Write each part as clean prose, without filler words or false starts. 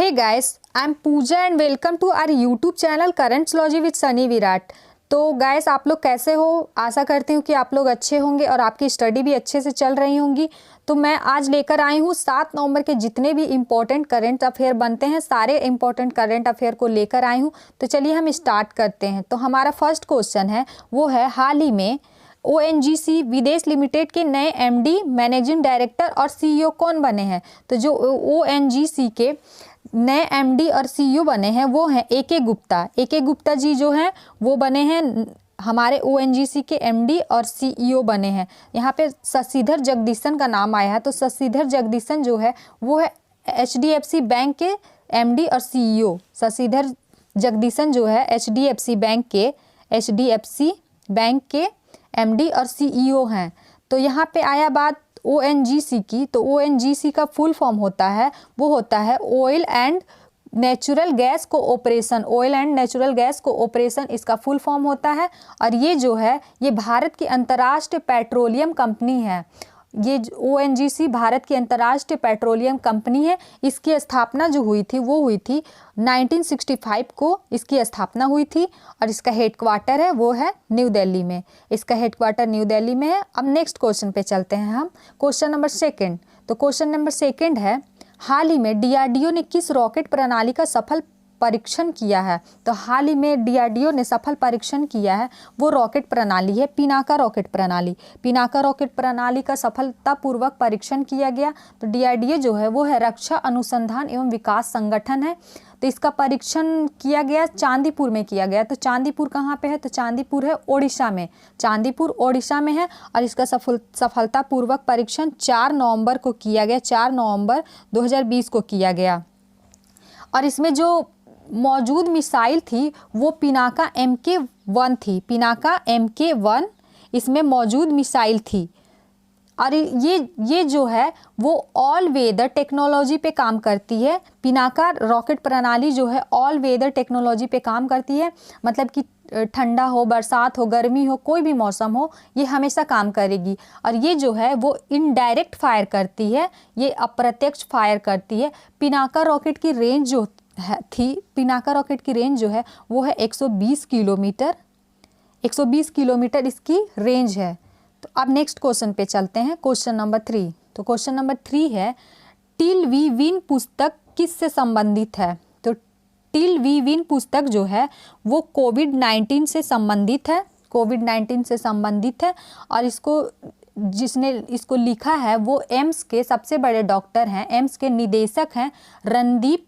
Hey guys, I'm Pooja and welcome to our YouTube channel Currentsology with Sunny Virat. तो guys आप लोग कैसे हो? आशा करती हूँ कि आप लोग अच्छे होंगे और आपकी स्टडी भी अच्छे से चल रही होंगी। तो मैं आज लेकर आई हूँ 7 नवंबर के जितने भी इम्पोर्टेंट करंट अफेयर बनते हैं सारे इम्पोर्टेंट करंट अफेयर को लेकर आई हूँ। तो चलिए हम स्टार्ट करते हैं। तो हमारा फर्स्ट क्वेश्चन है वो है हाल ही में ONGC विदेश लिमिटेड के नए MD मैनेजिंग डायरेक्टर और CEO कौन बने हैं? तो जो ONGC के नए MD और CEO बने हैं वो हैं AK गुप्ता। AK गुप्ता जी जो हैं वो बने हैं हमारे ONGC के MD और CEO बने हैं। यहाँ पे शशिधर जगदीशन का नाम आया है। तो शशिधर जगदीशन जो है वो है HDFC बैंक के MD और CEO। शशिधर जगदीशन जो है HDFC बैंक के MD और CEO हैं। तो यहाँ पे आया बात ONGC की। तो ONGC का फुल फॉर्म होता है वो होता है oil and natural gas cooperation. Oil and natural gas cooperation इसका फुल फॉर्म होता है। और ये जो है ये भारत की अंतर्राष्ट्रीय पेट्रोलियम कंपनी है। ये ONGC भारत की अंतर्राष्ट्रीय पेट्रोलियम कंपनी है। इसकी स्थापना जो हुई थी वो हुई थी 1965 को इसकी स्थापना हुई थी। और इसका हेडक्वार्टर है वो है न्यू दिल्ली में। इसका हेडक्वार्टर न्यू दिल्ली में है। अब नेक्स्ट क्वेश्चन पे चलते हैं हम। Question number second. तो क्वेश्चन नंबर सेकंड है हाल ही में DRDO ने किस रॉकेट प्रणाली का सफल परीक्षण किया है? तो हाल ही में DRDO ने सफल परीक्षण किया है वो रॉकेट प्रणाली है पिनाका रॉकेट प्रणाली। पिनाका रॉकेट प्रणाली का सफलतापूर्वक परीक्षण किया गया। तो DRDO जो है वो है रक्षा अनुसंधान एवं विकास संगठन है। तो इसका परीक्षण किया गया चांदीपुर में किया गया। तो चांदीपुर कहाँ पे है? तो चांदीपुर है ओडिशा में। चांदीपुर ओडिशा में है। और इसका सफलतापूर्वक परीक्षण 4 नवंबर को किया गया। 4 नवंबर 2020 को किया गया। और इसमें जो मौजूद मिसाइल थी वो पिनाका MK1 थी। पिनाका MK1 इसमें मौजूद मिसाइल थी। और ये जो है वो ऑल वेदर टेक्नोलॉजी पे काम करती है। पिनाका रॉकेट प्रणाली जो है ऑल वेदर टेक्नोलॉजी पे काम करती है। मतलब कि ठंडा हो, बरसात हो, गर्मी हो, कोई भी मौसम हो ये हमेशा काम करेगी। और ये जो है वो इनडायरेक्ट फायर करती है, ये अप्रत्यक्ष फायर करती है। पिनाका रॉकेट की रेंज जो पिनाका रॉकेट की रेंज जो है वो है 120 किलोमीटर। 120 किलोमीटर इसकी रेंज है। तो अब नेक्स्ट क्वेश्चन पे चलते हैं। Question number 3। तो क्वेश्चन नंबर 3 है टिल वी विन पुस्तक किससे संबंधित है? तो टिल वी विन पुस्तक जो है वो कोविड-19 से संबंधित है। कोविड-19 से संबंधित है। और जिसने इसको लिखा है वो एम्स के सबसे बड़े डॉक्टर हैं, एम्स के निदेशक हैं रणदीप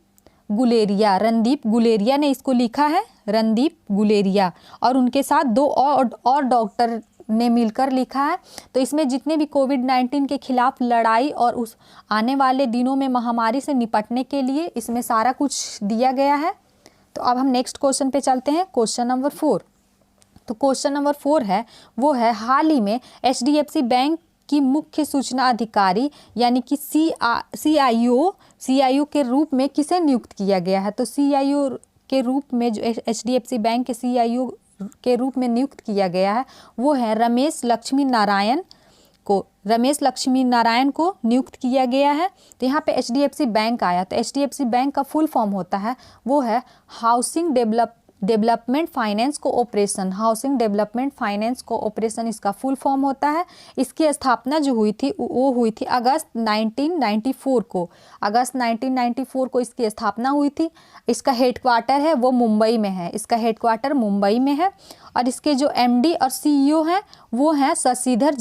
गुलेरिया ने इसको लिखा है। रणदीप गुलेरिया और उनके साथ 2 और डॉक्टर ने मिलकर लिखा है। तो इसमें जितने भी कोविड-19 के खिलाफ लड़ाई और उस आने वाले दिनों में महामारी से निपटने के लिए इसमें सारा कुछ दिया गया है। तो अब हम नेक्स्ट क्वेश्चन पे चलते हैं। Question number 4। तो क्वेश्चन नंबर 4 है वो है हाल ही में HDFC बैंक की मुख्य सूचना अधिकारी यानी कि CIO के रूप में किसे नियुक्त किया गया है? तो CIO के रूप में जो HDFC बैंक के CIO के रूप में नियुक्त किया गया है वो है रमेश लक्ष्मी नारायण को नियुक्त किया गया है। तो यहाँ पे HDFC बैंक आया। तो HDFC बैंक का फुल फॉर्म होता है वो है housing development finance cooperation. Housing development finance cooperation इसका फुल फॉर्म होता है। इसकी स्थापना जो हुई थी वो हुई थी अगस्त 1994 को। अगस्त 1994 को इसकी स्थापना हुई थी। इसका हेडक्वार्टर है वो मुंबई में है। इसका हेडक्वार्टर मुंबई में है। और इसके जो MD और CEO हैं वो हैं शशिधर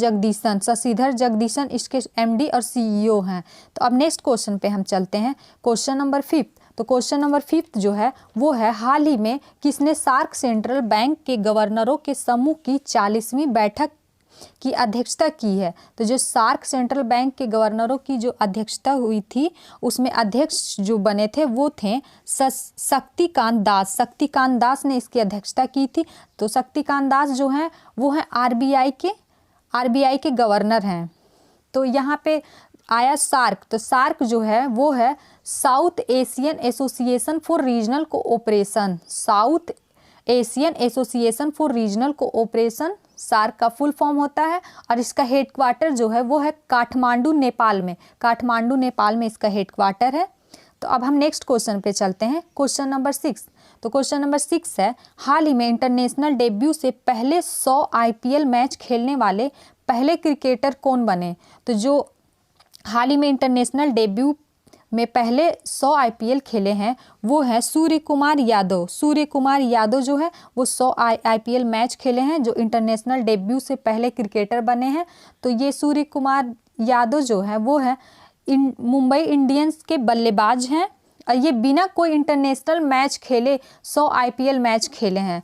जगदीशन इसके MD और CEO हैं। तो अब नेक्स्ट क्वेश्चन पे हम चलते हैं। Question number 5। तो क्वेश्चन नंबर 5 जो है वो है हाल ही में किसने सार्क सेंट्रल बैंक के गवर्नरों के समूह की 40वीं बैठक की अध्यक्षता की है? तो जो सार्क सेंट्रल बैंक के गवर्नरों की जो अध्यक्षता हुई थी उसमें अध्यक्ष जो बने थे वो थे शक्तिकांत दास ने इसकी अध्यक्षता की थी। तो शक्तिकांत दास जो हैं वो हैं RBI के गवर्नर हैं। तो यहाँ पे आया सार्क। तो सार्क जो है वो है South Asian Association for Regional Cooperation. South Asian Association for Regional Cooperation SAARC का फुल फॉर्म होता है। और इसका हेडक्वार्टर जो है वो है काठमांडू नेपाल में। काठमांडू नेपाल में इसका हेडक्वार्टर है। तो अब हम नेक्स्ट क्वेश्चन पे चलते हैं, क्वेश्चन नंबर 6। तो क्वेश्चन नंबर 6 है, हाल ही में इंटरनेशनल डेब्यू से पहले 100 IPL मैच खेलने वाले पहले क्रिकेटर कौन बने? तो जो हाल ही में इंटरनेशनल डेब्यू में पहले 100 IPL खेले हैं वो है सूर्य कुमार यादव। सूर्य कुमार यादव जो है वो 100 IPL मैच खेले हैं, जो इंटरनेशनल डेब्यू से पहले क्रिकेटर बने हैं। तो ये सूर्य कुमार यादव जो है वो है मुंबई इंडियंस के बल्लेबाज हैं और ये बिना कोई इंटरनेशनल मैच खेले 100 IPL मैच खेले हैं।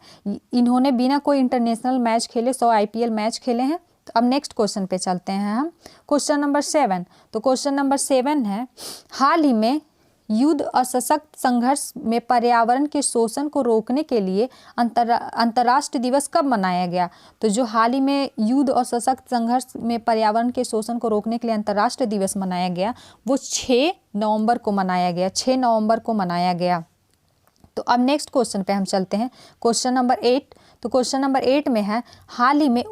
इन्होंने बिना कोई इंटरनेशनल मैच खेले 100 IPL मैच खेले हैं। तो अब नेक्स्ट क्वेश्चन पे चलते हैं हम, क्वेश्चन नंबर 7। तो क्वेश्चन नंबर 7 है, हाल ही में युद्ध और सशक्त संघर्ष में पर्यावरण के शोषण को रोकने के लिए अंतर्राष्ट्रीय दिवस कब मनाया गया? तो जो हाल ही में युद्ध और सशक्त संघर्ष में पर्यावरण के शोषण को रोकने के लिए अंतर्राष्ट्रीय दिवस मनाया गया वो 6 नवंबर को मनाया गया, 6 नवंबर को मनाया गया। तो अब नेक्स्ट क्वेश्चन पे हम चलते हैं, क्वेश्चन नंबर 8। तो क्वेश्चन नंबर 8 में है, हाल ही में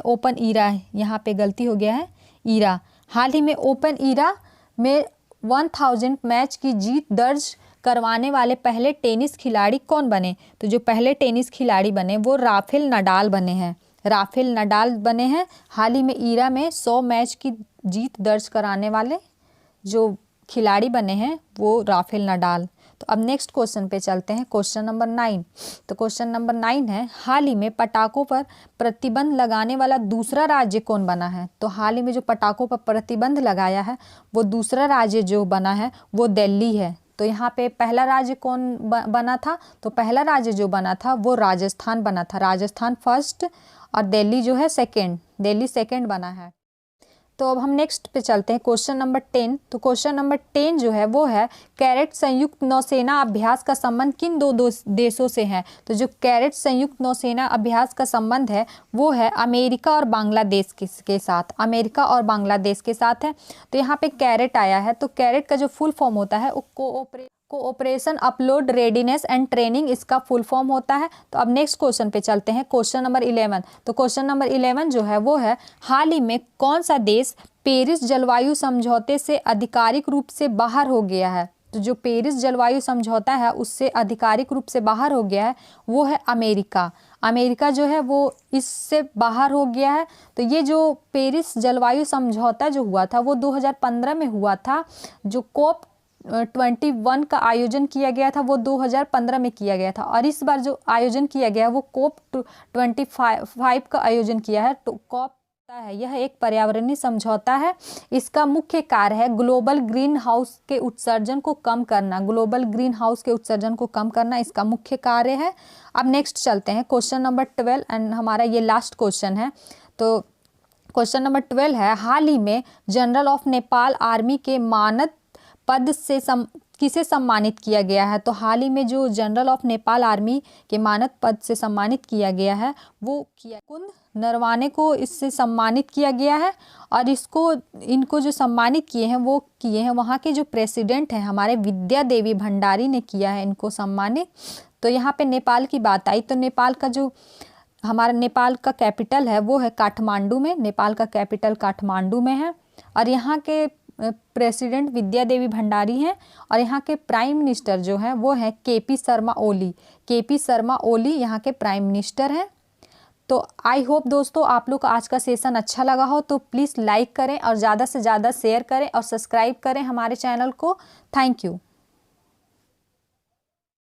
ओपन ईरा, यहाँ पे गलती हो गया है, ईरा, हाल ही में ओपन ईरा में 1000 मैच की जीत दर्ज करवाने वाले पहले टेनिस खिलाड़ी कौन बने? तो जो पहले टेनिस खिलाड़ी बने वो राफेल नडाल बने हैं, राफेल नडाल बने हैं। हाल ही में ईरा में 100 मैच की जीत दर्ज कराने वाले जो खिलाड़ी बने हैं वो राफेल नडाल। तो अब नेक्स्ट क्वेश्चन पे चलते हैं, क्वेश्चन नंबर 9। तो क्वेश्चन नंबर 9 है, हाल ही में पटाखों पर प्रतिबंध लगाने वाला दूसरा राज्य कौन बना है? तो हाल ही में जो पटाखों पर प्रतिबंध लगाया है वो दूसरा राज्य जो बना है वो दिल्ली है। तो यहाँ पे पहला राज्य कौन बना था? तो पहला राज्य जो बना था वो राजस्थान बना था, राजस्थान फर्स्ट और दिल्ली जो है सेकेंड, दिल्ली सेकेंड बना है। तो अब हम नेक्स्ट पे चलते हैं, क्वेश्चन नंबर 10। तो क्वेश्चन नंबर 10 जो है वो है, कैरेट संयुक्त नौसेना अभ्यास का संबंध किन दो देशों से है? तो जो कैरेट संयुक्त नौसेना अभ्यास का संबंध है वो है अमेरिका और बांग्लादेश के साथ, अमेरिका और बांग्लादेश के साथ है। तो यहाँ पे कैरेट आया है, तो कैरेट का जो फुल फॉर्म होता है वो cooperation upload readiness and training, इसका फुल फॉर्म होता है। तो अब नेक्स्ट क्वेश्चन पे चलते हैं, क्वेश्चन नंबर 11। तो क्वेश्चन नंबर 11 जो है वो है, हाल ही में कौन सा देश पेरिस जलवायु समझौते से आधिकारिक रूप से बाहर हो गया है? तो जो पेरिस जलवायु समझौता है उससे आधिकारिक रूप से बाहर हो गया है वो है अमेरिका। अमेरिका जो है वो इससे बाहर हो गया है। तो ये जो पेरिस जलवायु समझौता जो हुआ था वो 2015 में हुआ था। जो COP21 का आयोजन किया गया था वो 2015 में किया गया था, और इस बार जो आयोजन किया गया वो COP25 का आयोजन किया है। तो COP है, यह एक पर्यावरणीय समझौता है। इसका मुख्य कार्य है ग्लोबल ग्रीन हाउस के उत्सर्जन को कम करना, ग्लोबल ग्रीन हाउस के उत्सर्जन को कम करना इसका मुख्य कार्य है। अब नेक्स्ट चलते हैं, क्वेश्चन नंबर 12 एंड हमारा ये लास्ट क्वेश्चन है। तो क्वेश्चन नंबर 12 है, हाल ही में जनरल ऑफ नेपाल आर्मी के मानद पद से किसे सम्मानित किया गया है? तो हाल ही में जो जनरल ऑफ नेपाल आर्मी के मानद पद से सम्मानित किया गया है वो कुंद नरवाने को इससे सम्मानित किया गया है। और इनको जो सम्मानित किए हैं वो किए हैं वहाँ के जो प्रेसिडेंट हैं हमारे विद्या देवी भंडारी ने किया है इनको सम्मानित। तो यहाँ पे नेपाल की बात आई, तो नेपाल का जो हमारा नेपाल का कैपिटल है वो है काठमांडू में, नेपाल का कैपिटल काठमांडू में है। और यहाँ के प्रेसिडेंट विद्या देवी भंडारी हैं और यहाँ के प्राइम मिनिस्टर जो हैं वो है KP शर्मा ओली। KP शर्मा ओली यहाँ के प्राइम मिनिस्टर हैं। तो आई होप दोस्तों आप लोग को आज का सेशन अच्छा लगा हो, तो प्लीज़ लाइक करें और ज़्यादा से ज़्यादा शेयर करें और सब्सक्राइब करें हमारे चैनल को। Thank you.